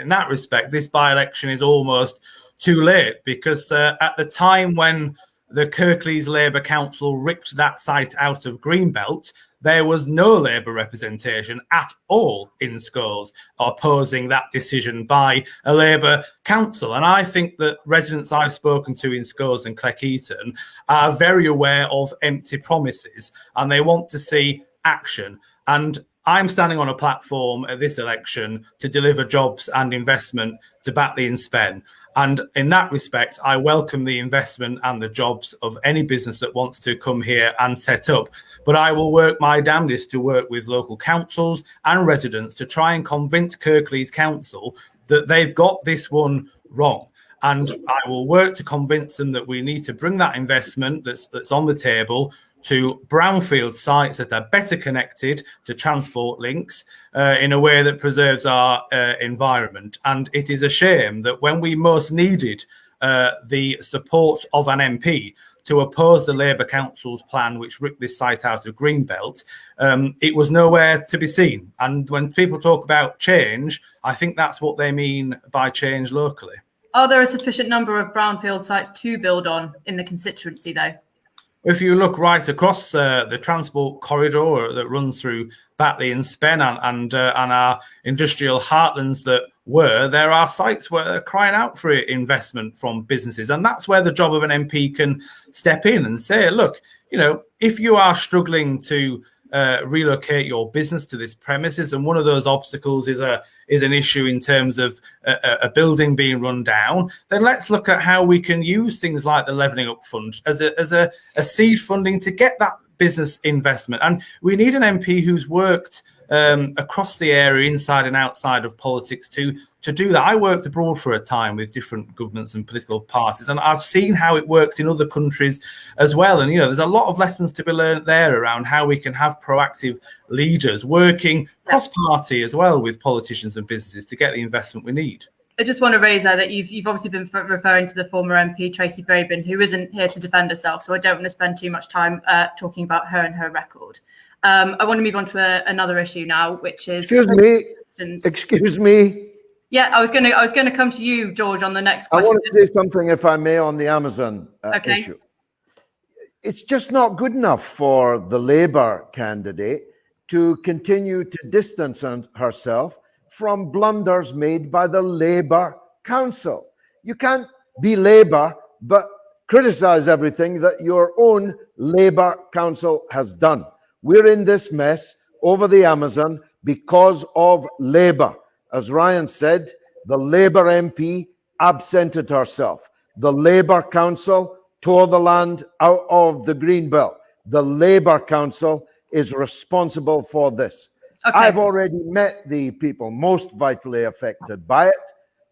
that respect, this by-election is almost too late, because at the time when the Kirklees Labour Council ripped that site out of Greenbelt, there was no Labour representation at all in Scots opposing that decision by a Labour council. And I think that residents I've spoken to in Scots and Cleckheaton are very aware of empty promises, and they want to see action. And I'm standing on a platform at this election to deliver jobs and investment to Batley and Spen. And in that respect, I welcome the investment and the jobs of any business that wants to come here and set up. But I will work my damnedest to work with local councils and residents to try and convince Kirklees Council that they've got this one wrong. And I will work to convince them that we need to bring that investment that's on the table to brownfield sites that are better connected to transport links in a way that preserves our environment. And it is a shame that when we most needed the support of an MP to oppose the Labour Council's plan, which ripped this site out of Greenbelt, it was nowhere to be seen. And when people talk about change, I think that's what they mean by change locally. Are there a sufficient number of brownfield sites to build on in the constituency, though? If you look right across the transport corridor that runs through Batley and Spen and our industrial heartlands there are sites where they're crying out for investment from businesses. And that's where the job of an MP can step in and say, look, if you are struggling to relocate your business to this premises, and one of those obstacles is an issue in terms of a building being run down, then let's look at how we can use things like the Levelling Up Fund as a seed funding to get that business investment. And we need an MP who's worked across the area, inside and outside of politics, to do that. I worked abroad for a time with different governments and political parties, and I've seen how it works in other countries as well. And there's a lot of lessons to be learned there around how we can have proactive leaders working cross-party as well with politicians and businesses to get the investment we need. I just want to raise that you've obviously been referring to the former MP Tracy Brabin, who isn't here to defend herself, so I don't want to spend too much time talking about her and her record. I want to move on to another issue now, which is Excuse me. Yeah, I was going to come to you, George, on the next question. I want to say something, if I may, on the Amazon issue. It's just not good enough for the Labour candidate to continue to distance herself from blunders made by the Labour Council. You can't be Labour but criticise everything that your own Labour Council has done. We're in this mess over the Amazon because of Labour. As Ryan said, the Labour MP absented herself. The Labour Council tore the land out of the Greenbelt. The Labour Council is responsible for this. Okay. I've already met the people most vitally affected by it,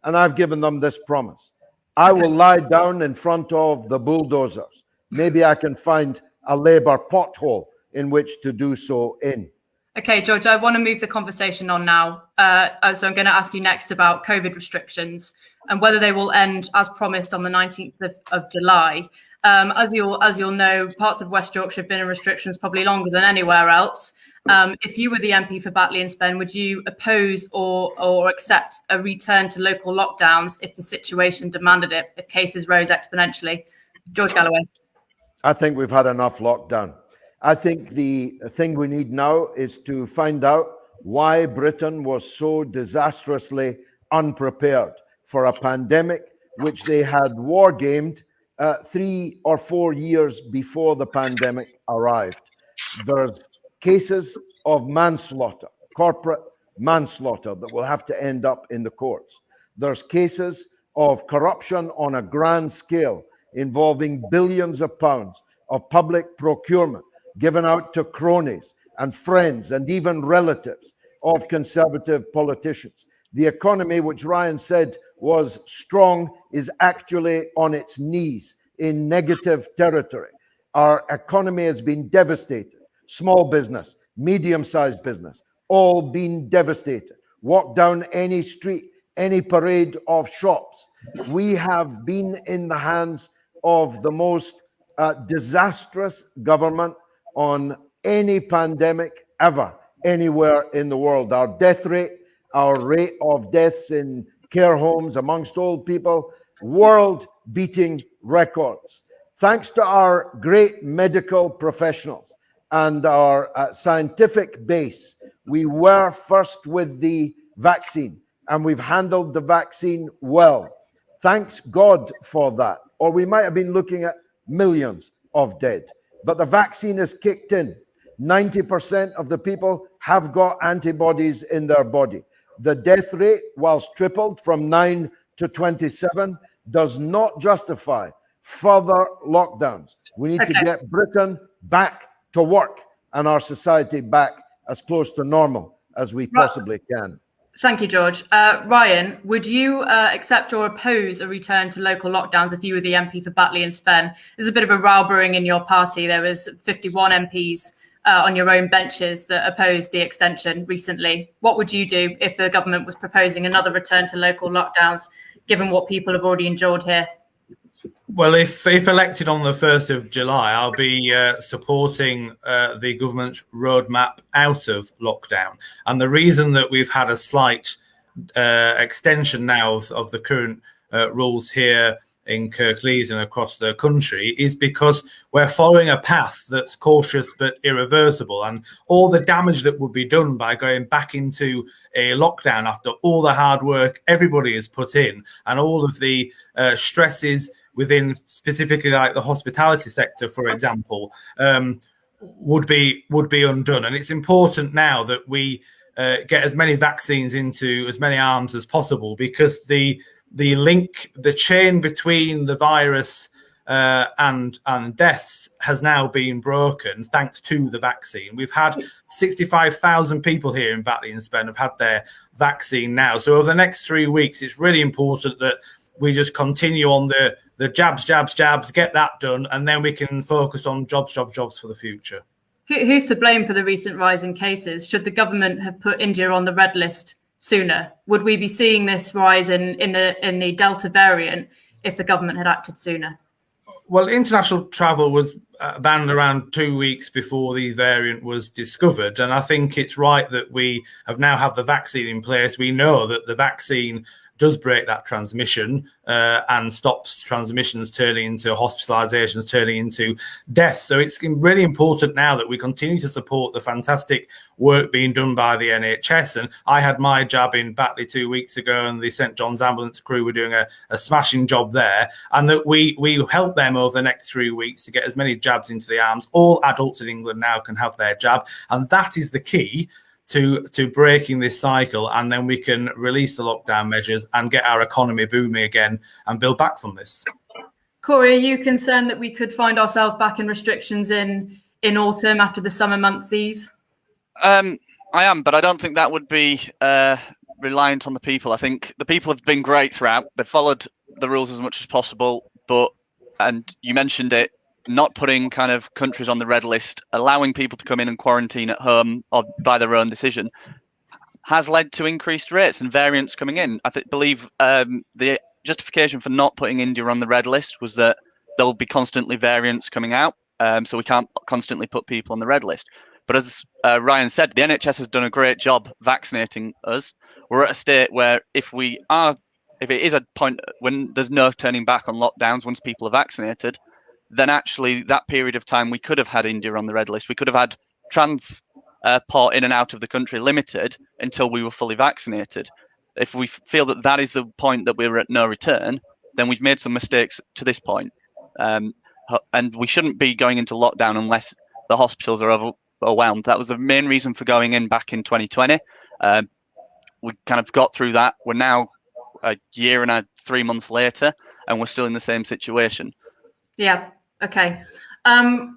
and I've given them this promise. I will lie down in front of the bulldozers. Maybe I can find a Labour pothole in which to do so in. Okay, George, I want to move the conversation on now. So I'm going to ask you next about COVID restrictions and whether they will end as promised on the 19th of July. As you'll know, parts of West Yorkshire have been in restrictions probably longer than anywhere else. If you were the MP for Batley and Spen, would you oppose or accept a return to local lockdowns if the situation demanded it, if cases rose exponentially? George Galloway. I think we've had enough lockdown. I think the thing we need now is to find out why Britain was so disastrously unprepared for a pandemic, which they had war-gamed 3 or 4 years before the pandemic arrived. There's cases of manslaughter, corporate manslaughter, that will have to end up in the courts. There's cases of corruption on a grand scale involving billions of pounds of public procurement given out to cronies and friends and even relatives of Conservative politicians. The economy, which Ryan said was strong, is actually on its knees in negative territory. Our economy has been devastated. Small business, medium-sized business, all been devastated. Walk down any street, any parade of shops. We have been in the hands of the most disastrous government on any pandemic ever, anywhere in the world. Our death rate, our rate of deaths in care homes amongst old people, world-beating records. Thanks to our great medical professionals and our scientific base, we were first with the vaccine, and we've handled the vaccine well. Thanks God for that. Or we might have been looking at millions of dead. But the vaccine is kicked in. 90% of the people have got antibodies in their body. The death rate, whilst tripled from 9 to 27, does not justify further lockdowns. We need to get Britain back to work and our society back as close to normal as we possibly can. Thank you, George. Ryan, would you accept or oppose a return to local lockdowns if you were the MP for Batley and Spen? There's a bit of a row brewing in your party. There was 51 MPs on your own benches that opposed the extension recently. What would you do if the government was proposing another return to local lockdowns, given what people have already endured here? Well, if elected on the 1st of July, I'll be supporting the government's roadmap out of lockdown. And the reason that we've had a slight extension now of the current rules here in Kirklees and across the country is because we're following a path that's cautious but irreversible. And all the damage that would be done by going back into a lockdown after all the hard work everybody has put in and all of the stresses within specifically like the hospitality sector, for example, would be undone. And it's important now that we get as many vaccines into as many arms as possible, because the chain between the virus and deaths has now been broken thanks to the vaccine. We've had 65,000 people here in Batley and Spen have had their vaccine now. So over the next 3 weeks, it's really important that we just continue on the jabs, get that done, and then we can focus on jobs for the future. Who's to blame for the recent rise in cases? Should the government have put India on the red list sooner? Would we be seeing this rise in the Delta variant if the government had acted sooner? Well, international travel was banned around 2 weeks before the variant was discovered. And I think it's right that we now have the vaccine in place. We know that the vaccine does break that transmission and stops transmissions turning into hospitalizations, turning into deaths. So it's really important now that we continue to support the fantastic work being done by the NHS. And I had my jab in Batley 2 weeks ago, and the St John's ambulance crew were doing a smashing job there. And that we help them over the next 3 weeks to get as many jabs into the arms. All adults in England now can have their jab. And that is the key to breaking this cycle, and then we can release the lockdown measures and get our economy booming again and build back from this. Corey, are you concerned that we could find ourselves back in restrictions in in autumn after the summer months ease? I am, but I don't think that would be reliant on the people. I think the people have been great throughout. They've followed the rules as much as possible, and you mentioned it, not putting kind of countries on the red list, allowing people to come in and quarantine at home or by their own decision, has led to increased rates and variants coming in. I believe the justification for not putting India on the red list was that there'll be constantly variants coming out, so we can't constantly put people on the red list. But as Ryan said, the NHS has done a great job vaccinating us. We're at a state where if it is a point when there's no turning back on lockdowns once people are vaccinated, then actually that period of time we could have had India on the red list. We could have had transport in and out of the country limited until we were fully vaccinated. If we feel that that is the point that we're at no return, then we've made some mistakes to this point. And we shouldn't be going into lockdown unless the hospitals are overwhelmed. That was the main reason for going in back in 2020. We kind of got through that. We're now a year and 3 months later, and we're still in the same situation. Yeah. Okay.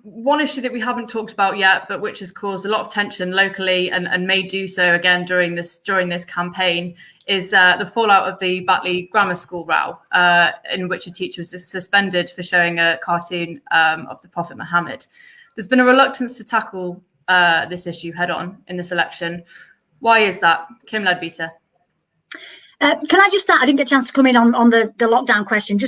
One issue that we haven't talked about yet, but which has caused a lot of tension locally and may do so again during this campaign, is the fallout of the Batley Grammar School row, in which a teacher was suspended for showing a cartoon of the Prophet Muhammad. There's been a reluctance to tackle this issue head on in this election. Why is that? Kim Leadbeater. Can I just start? I didn't get a chance to come in on the lockdown question.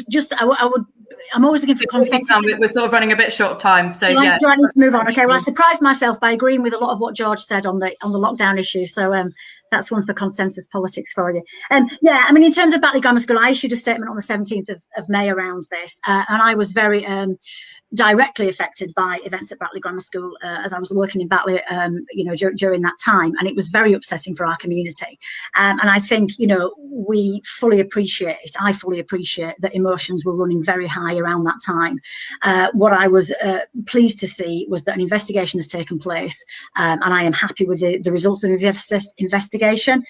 I'm always looking for consensus. We're sort of running a bit short of time, so do I need to move on? Okay. Well, I surprised myself by agreeing with a lot of what George said on the lockdown issue. So that's one for consensus politics for you. Yeah, I mean, in terms of Batley Grammar School, I issued a statement on the 17th of May around this, and I was very directly affected by events at Batley Grammar School as I was working in Batley, during that time, and it was very upsetting for our community. And I think, I fully appreciate that emotions were running very high around that time. What I was pleased to see was that an investigation has taken place, and I am happy with the results of the investigation.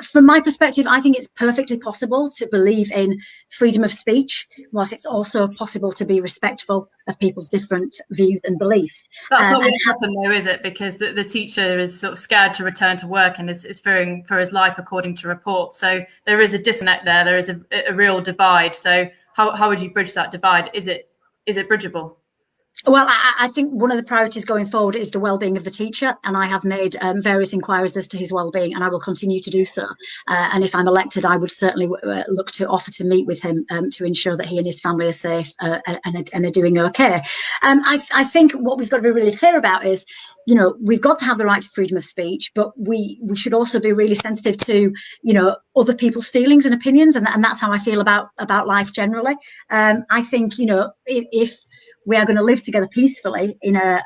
From my perspective, I think it's perfectly possible to believe in freedom of speech, whilst it's also possible to be respectful of people's different views and beliefs. That's not what happened, though, is it? Because the teacher is sort of scared to return to work and is fearing for his life, according to reports. So there is a disconnect there. There is a real divide. So how would you bridge that divide? Is it bridgeable? Well, I think one of the priorities going forward is the well-being of the teacher, and I have made various inquiries as to his well-being, and I will continue to do so. And if I'm elected, I would certainly look to offer to meet with him to ensure that he and his family are safe and are doing okay. I think what we've got to be really clear about is, we've got to have the right to freedom of speech, but we should also be really sensitive to, other people's feelings and opinions, and that's how I feel about life generally. I think, if we are going to live together peacefully in a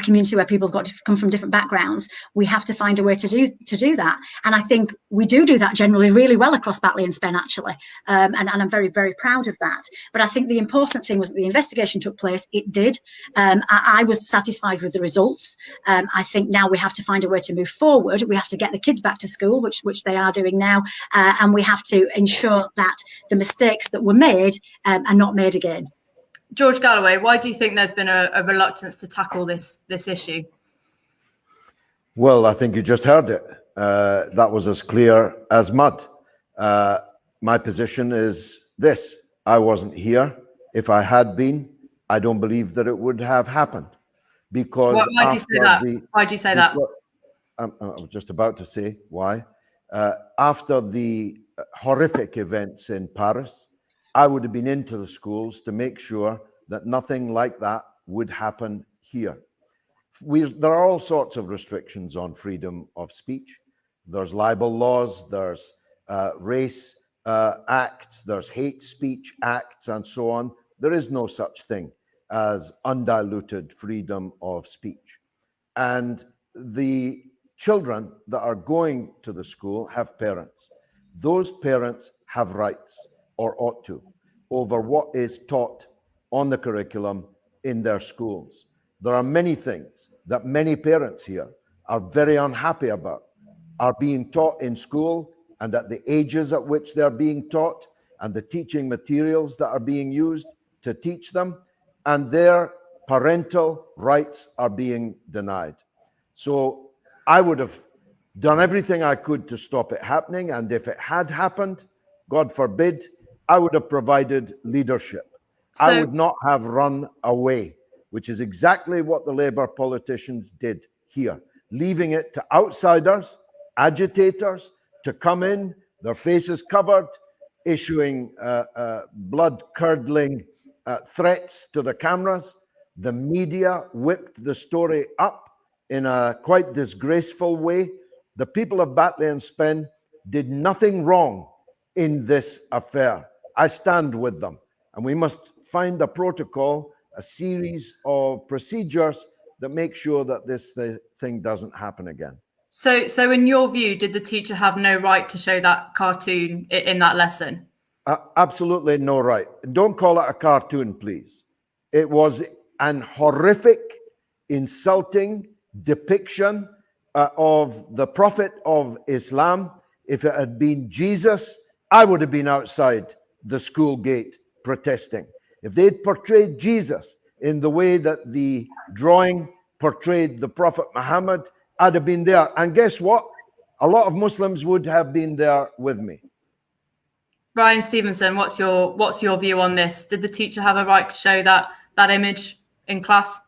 community where people have got to come from different backgrounds, we have to find a way to do that. And I think we do that generally really well across Batley and Spen, actually. And I'm very, very proud of that. But I think the important thing was that the investigation took place. It did. I was satisfied with the results. I think now we have to find a way to move forward. We have to get the kids back to school, which they are doing now. And we have to ensure that the mistakes that were made are not made again. George Galloway, why do you think there's been a reluctance to tackle this issue? Well, I think you just heard it. That was as clear as mud. My position is this. I wasn't here. If I had been, I don't believe that it would have happened. Because why do you say that? Why do you say that? I was just about to say why. After the horrific events in Paris, I would have been into the schools to make sure that nothing like that would happen here. There are all sorts of restrictions on freedom of speech. There's libel laws, there's race acts, there's hate speech acts, and so on. There is no such thing as undiluted freedom of speech. And the children that are going to the school have parents. Those parents have rights, or ought to, over what is taught on the curriculum in their schools. There are many things that many parents here are very unhappy about, are being taught in school, and at the ages at which they're being taught, and the teaching materials that are being used to teach them, and their parental rights are being denied. So I would have done everything I could to stop it happening. And if it had happened, God forbid, I would have provided leadership. I would not have run away, which is exactly what the Labour politicians did here, leaving it to outsiders, agitators, to come in, their faces covered, issuing blood-curdling threats to the cameras. The media whipped the story up in a quite disgraceful way. The people of Batley and Spen did nothing wrong in this affair. I stand with them, and we must find a protocol, a series of procedures that make sure that this thing doesn't happen again. So in your view, did the teacher have no right to show that cartoon in that lesson? Absolutely no right. Don't call it a cartoon, please. It was an horrific, insulting depiction of the Prophet of Islam. If it had been Jesus, I would have been outside the school gate protesting. If they'd portrayed Jesus in the way that the drawing portrayed the Prophet Muhammad, I'd have been there. And guess what? A lot of Muslims would have been there with me. Ryan Stevenson, what's your view on this? Did the teacher have a right to show that image in class?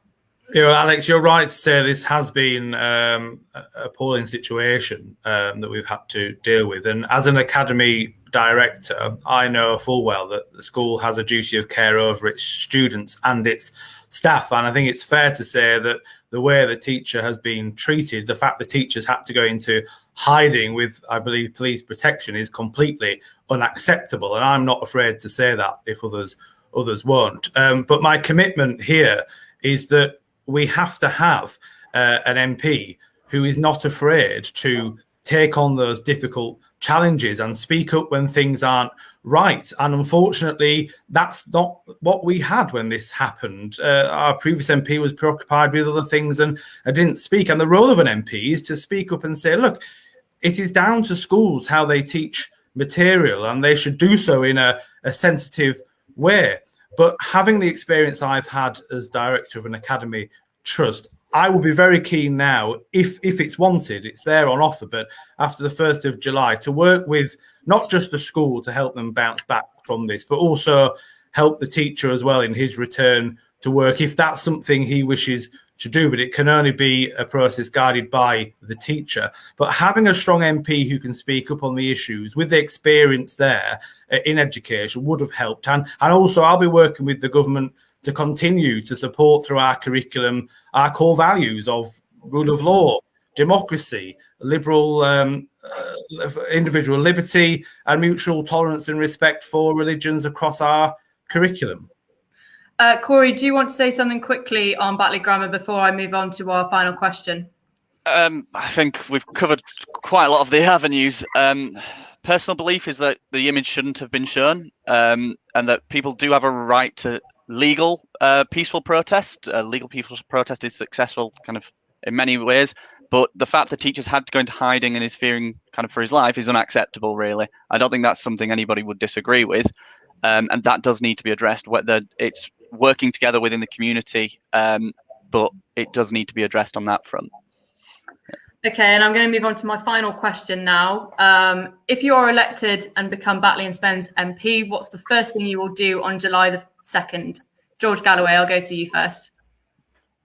Alex, you're right to say this has been an appalling situation that we've had to deal with. And as an academy director, I know full well that the school has a duty of care over its students and its staff. And I think it's fair to say that the way the teacher has been treated, the fact the teachers had to go into hiding with, I believe, police protection is completely unacceptable. And I'm not afraid to say that if others won't. But my commitment here is that we have to have an MP who is not afraid to take on those difficult challenges and speak up when things aren't right. And unfortunately, that's not what we had when this happened. Our previous MP was preoccupied with other things and didn't speak. And the role of an MP is to speak up and say, look, it is down to schools how they teach material, and they should do so in a sensitive way. But having the experience I've had as director of an academy trust, I will be very keen now, if it's wanted, it's there on offer, but after the 1st of July, to work with not just the school to help them bounce back from this, but also help the teacher as well in his return to work, if that's something he wishes to do. But it can only be a process guided by the teacher. But having a strong MP who can speak up on the issues with the experience there in education would have helped. And also I'll be working with the government to continue to support through our curriculum our core values of rule of law, democracy, liberal individual liberty, and mutual tolerance and respect for religions across our curriculum. Corey, do you want to say something quickly on Batley Grammar before I move on to our final question? I think we've covered quite a lot of the avenues. Personal belief is that the image shouldn't have been shown, and that people do have a right to legal peaceful protest. Legal peaceful protest is successful kind of in many ways, but the fact that teachers had to go into hiding and is fearing kind of for his life is unacceptable, really. I don't think that's something anybody would disagree with, and that does need to be addressed, whether it's working together within the community, but it does need to be addressed on that front. Okay, and I'm going to move on to my final question now. If you are elected and become Batley and Spen's MP, what's the first thing you will do on July the 2nd? George Galloway, I'll go to you first.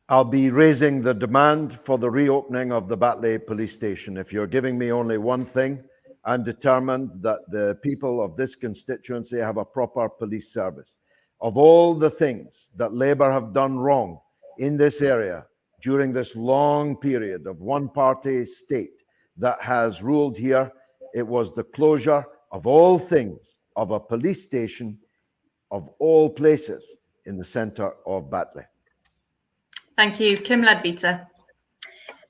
I'll be raising the demand for the reopening of the Batley police station. If you're giving me only one thing, I'm determined that the people of this constituency have a proper police service. Of all the things that Labour have done wrong in this area during this long period of one-party state that has ruled here, it was the closure of all things of a police station of all places in the centre of Batley. Thank you. Kim Leadbeater.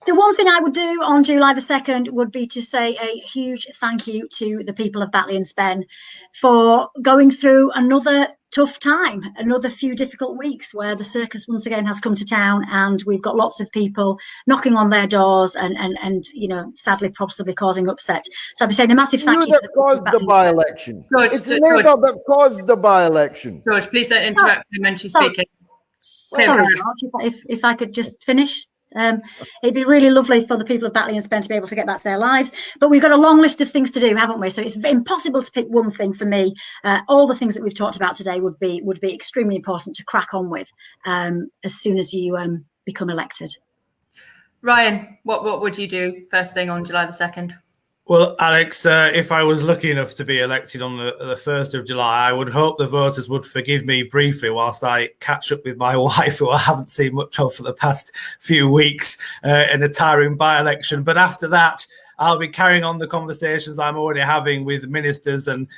The one thing I would do on July the 2nd would be to say a huge thank you to the people of Batley and Spen for going through another tough time, another few difficult weeks where the circus once again has come to town, and we've got lots of people knocking on their doors and you know, sadly possibly causing upset. So I'd be saying a massive thank you to the caused the by-election. It's Labour that caused the by-election. George, please don't interrupt him when she's speaking. Sorry, George, if I could just finish. It'd be really lovely for the people of Batley and Spen to be able to get back to their lives, but we've got a long list of things to do, haven't we? So it's impossible to pick one thing for me. All the things that we've talked about today would be extremely important to crack on with as soon as you become elected. Ryan, what would you do first thing on July the 2nd? Well, Alex, if I was lucky enough to be elected on the 1st of July, I would hope the voters would forgive me briefly whilst I catch up with my wife, who I haven't seen much of for the past few weeks in a tiring by-election. But after that, I'll be carrying on the conversations I'm already having with ministers and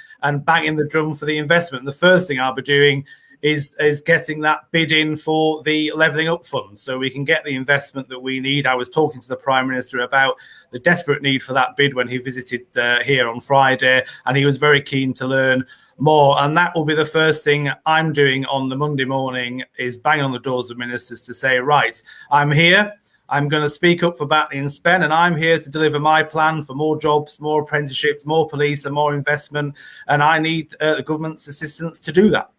banging the drum for the investment. The first thing I'll be doing is getting that bid in for the Levelling Up Fund so we can get the investment that we need. I was talking to the Prime Minister about the desperate need for that bid when he visited here on Friday, and he was very keen to learn more. And that will be the first thing I'm doing on the Monday morning, is bang on the doors of ministers to say, right, I'm here. I'm going to speak up for Batley and Spen, and I'm here to deliver my plan for more jobs, more apprenticeships, more police and more investment. And I need the government's assistance to do that.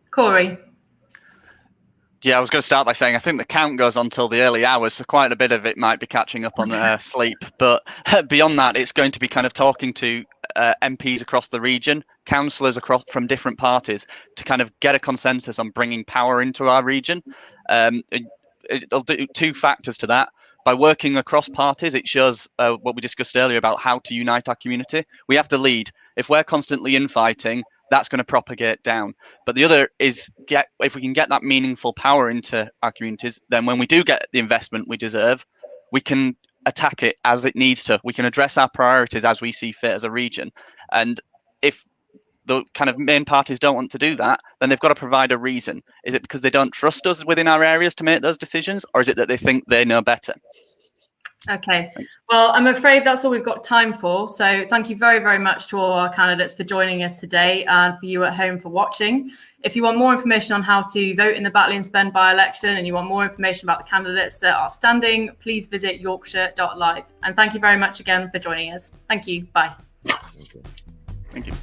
Corey. Yeah, I was going to start by saying I think the count goes on till the early hours, so quite a bit of it might be catching up on sleep. But beyond that, it's going to be kind of talking to MPs across the region, councillors across from different parties, to kind of get a consensus on bringing power into our region. It'll do two factors to that. By working across parties, it shows what we discussed earlier about how to unite our community. We have to lead. If we're constantly infighting, that's going to propagate down. But the other is, if we can get that meaningful power into our communities, then when we do get the investment we deserve, we can attack it as it needs to. We can address our priorities as we see fit as a region. And if the kind of main parties don't want to do that, then they've got to provide a reason. Is it because they don't trust us within our areas to make those decisions, or is it that they think they know better? Okay, well, I'm afraid that's all we've got time for. So thank you very, very much to all our candidates for joining us today, and for you at home for watching. If you want more information on how to vote in the Batley and Spen by-election, and you want more information about the candidates that are standing, please visit yorkshire.live. And thank you very much again for joining us. Thank you. Bye. Thank you.